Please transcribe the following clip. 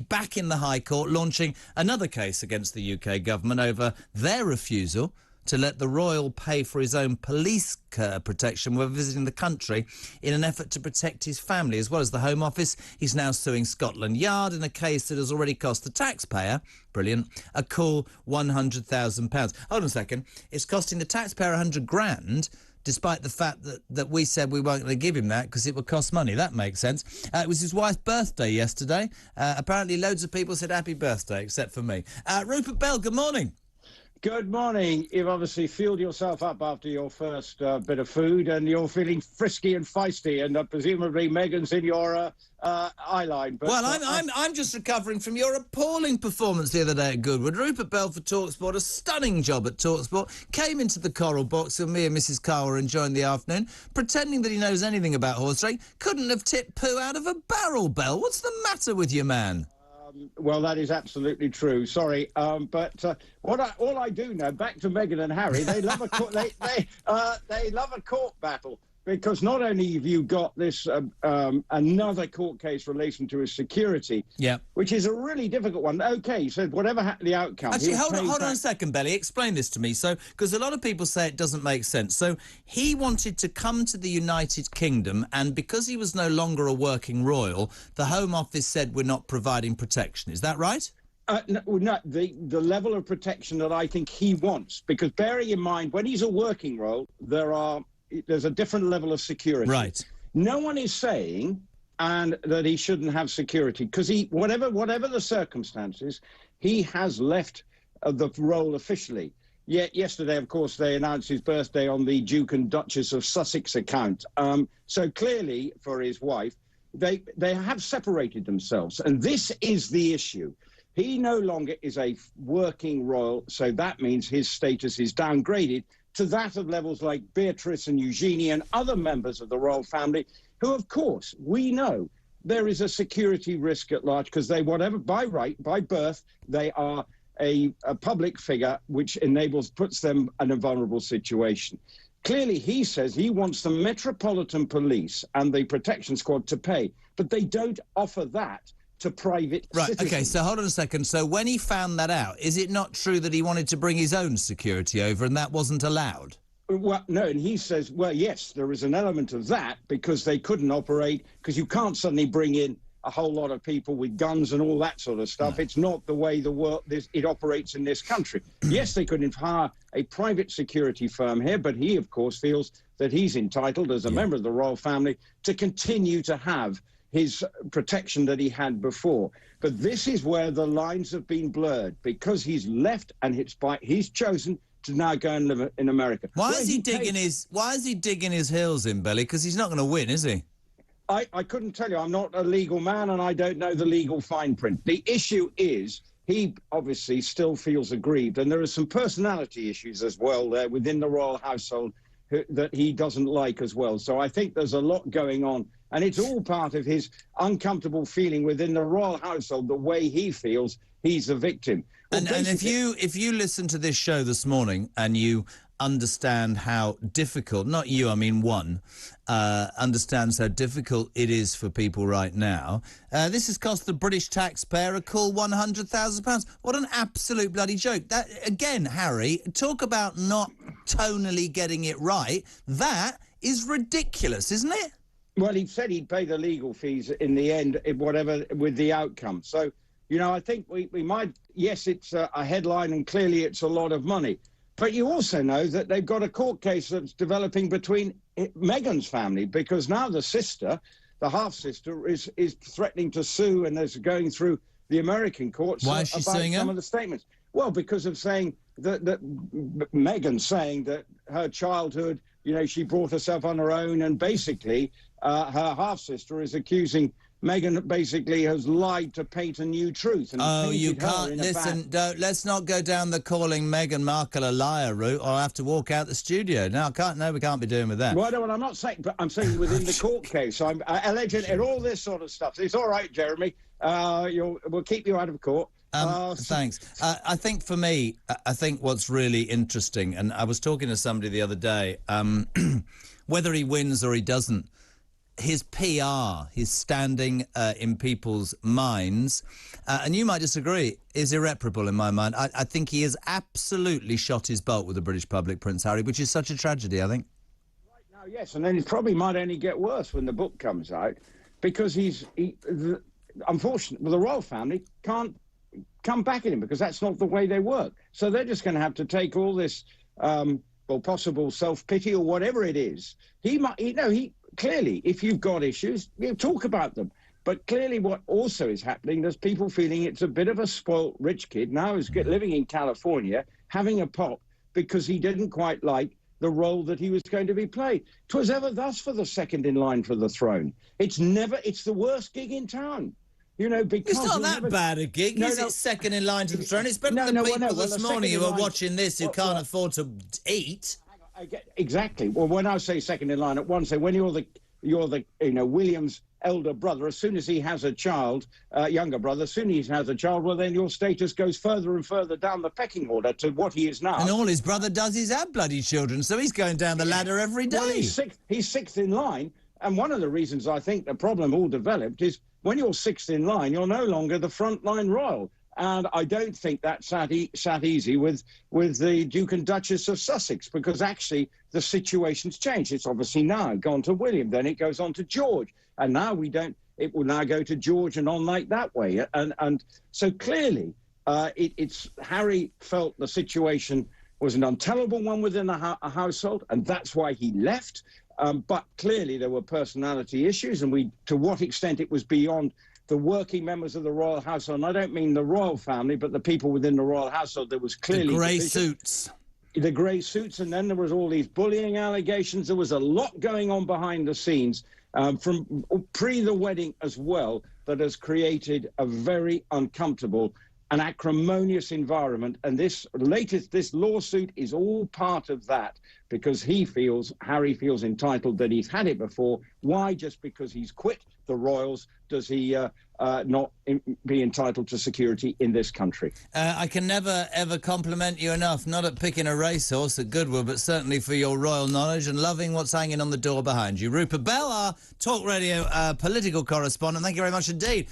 back in the High Court, launching another case against the UK government over their refusal to let the royal pay for his own police protection while visiting the country in an effort to protect his family. As well as the Home Office, he's now suing Scotland Yard in a case that has already cost the taxpayer, brilliant, a cool £100,000. Hold on a second. It's costing the taxpayer £100,000, despite the fact that we said we weren't going to give him that because it would cost money. That makes sense. It was his wife's birthday yesterday. Apparently loads of people said happy birthday, except for me. Rupert Bell, good morning. Good morning. You've obviously fueled yourself up after your first bit of food, and you're feeling frisky and feisty, and presumably Meghan's in your eye line. But, well, I'm just recovering from your appalling performance the other day at Goodwood. Rupert Bell for TalkSport, a stunning job at TalkSport, came into the Coral Box and me and Mrs. Carr were enjoying the afternoon, pretending that he knows anything about horse racing. Couldn't have tipped poo out of a barrel, Bell. What's the matter with you, man? Well, that is absolutely true. Sorry, but all I do know, back to Meghan and Harry, they love a court, they love a court battle, because not only have you got this another court case relation to his security, which is a really difficult one. Okay, so whatever the outcome. Actually, hold on a second, Belly. Explain this to me. So, because a lot of people say it doesn't make sense. So, he wanted to come to the United Kingdom, and because he was no longer a working royal, the Home Office said we're not providing protection. Is that right? No, the level of protection that I think he wants, because bearing in mind, when he's a working royal, there's a different level of security. Right. No one is saying that he shouldn't have security, because whatever the circumstances, he has left the role officially. Yet yesterday, of course, they announced his birthday on the Duke and Duchess of Sussex account. So clearly, for his wife, they have separated themselves, and this is the issue. He no longer is a working royal, so that means his status is downgraded to that of levels like Beatrice and Eugenie and other members of the royal family, who, of course, we know there is a security risk at large, because they, whatever, by right, by birth, they are a public figure, which puts them in a vulnerable situation. Clearly, he says he wants the Metropolitan Police and the Protection Squad to pay, but they don't offer that to private citizens. Okay, so hold on a second. So when he found that out, is it not true that he wanted to bring his own security over and that wasn't allowed? Well, no, and he says, well, yes, there is an element of that, because they couldn't operate, because you can't suddenly bring in a whole lot of people with guns and all that sort of stuff. No. It's not the way it operates in this country. Yes, they could hire a private security firm here, but he, of course, feels that he's entitled, as a member of the royal family, to continue to have his protection that he had before. But this is where the lines have been blurred, because he's left and he's chosen to now go and live in America. Why is he digging his heels in, Belly? Because he's not going to win, is he? I couldn't tell you. I'm not a legal man, and I don't know the legal fine print. The issue is he obviously still feels aggrieved, and there are some personality issues as well there within the royal household that he doesn't like as well. So I think there's a lot going on, and it's all part of his uncomfortable feeling within the royal household, the way he feels he's a victim. Well, and if you listen to this show this morning and you understand how difficult, not you, I mean one, understands how difficult it is for people right now, this has cost the British taxpayer a cool £100,000. What an absolute bloody joke. That, again, Harry, talk about not tonally getting it right. That is ridiculous, isn't it? Well, he said he'd pay the legal fees in the end, whatever, with the outcome. So, you know, I think we might, yes, it's a headline, and clearly it's a lot of money. But you also know that they've got a court case that's developing between Meghan's family, because now the sister, the half-sister, is threatening to sue, and is going through the American courts. Why is she suing some him? of the statements. Well, because of saying that Meghan saying that her childhood, you know, she brought herself on her own, and basically her half-sister is accusing Meghan basically has lied to paint a new truth. And you can't listen. Let's not go down the calling Meghan Markle a liar route, or I have to walk out the studio. No, we can't be doing with that. Well, I'm not saying, but I'm saying within the court case. I'm alleged and all this sort of stuff. It's all right, Jeremy. We'll keep you out of court. Thanks. I think for me, I think what's really interesting, and I was talking to somebody the other day, whether he wins or he doesn't, his PR, his standing in people's minds, and you might disagree, is irreparable in my mind. I think he has absolutely shot his bolt with the British public, Prince Harry, which is such a tragedy, I think. Right now, yes, and then it probably might only get worse when the book comes out, because unfortunately, the royal family can't come back at him because that's not the way they work. So they're just going to have to take all this, possible self-pity or whatever it is. He clearly, if you've got issues, talk about them. But clearly what also is happening, there's people feeling it's a bit of a spoilt rich kid now who's living in California, having a pop because he didn't quite like the role that he was going to be played. 'Twas ever thus for the second in line for the throne. It's the worst gig in town. Because it's not that bad a gig, is it? Second in line to the throne. It's better than the people this morning who are watching this who can't afford to eat. Exactly. Well, when I say second in line, at one say when you're the William's elder brother, as soon as he has a child, younger brother, as soon as he has a child, well, then your status goes further and further down the pecking order to what he is now. And all his brother does is have bloody children, so he's going down the ladder every day. Well, he's sixth in line, and one of the reasons I think the problem all developed is when you're sixth in line, you're no longer the frontline royal. And I don't think that sat easy with the Duke and Duchess of Sussex, because actually the situation's changed. It's obviously now gone to William, then it goes on to George, and now it will now go to George and on like that way. And so clearly it's Harry felt the situation was an untenable one within a household, and that's why he left. But clearly there were personality issues, and to what extent it was beyond the working members of the royal household, and I don't mean the royal family, but the people within the royal household, there was clearly... The grey suits. The grey suits, and then there was all these bullying allegations. There was a lot going on behind the scenes from pre the wedding as well that has created a very uncomfortable and acrimonious environment. And this lawsuit is all part of that, because Harry feels entitled that he's had it before. Why? Just because he's quit the royals does he not be entitled to security in this country? I can never, ever compliment you enough, not at picking a racehorse at Goodwood, but certainly for your royal knowledge and loving what's hanging on the door behind you. Rupert Bell, our Talk Radio political correspondent, thank you very much indeed.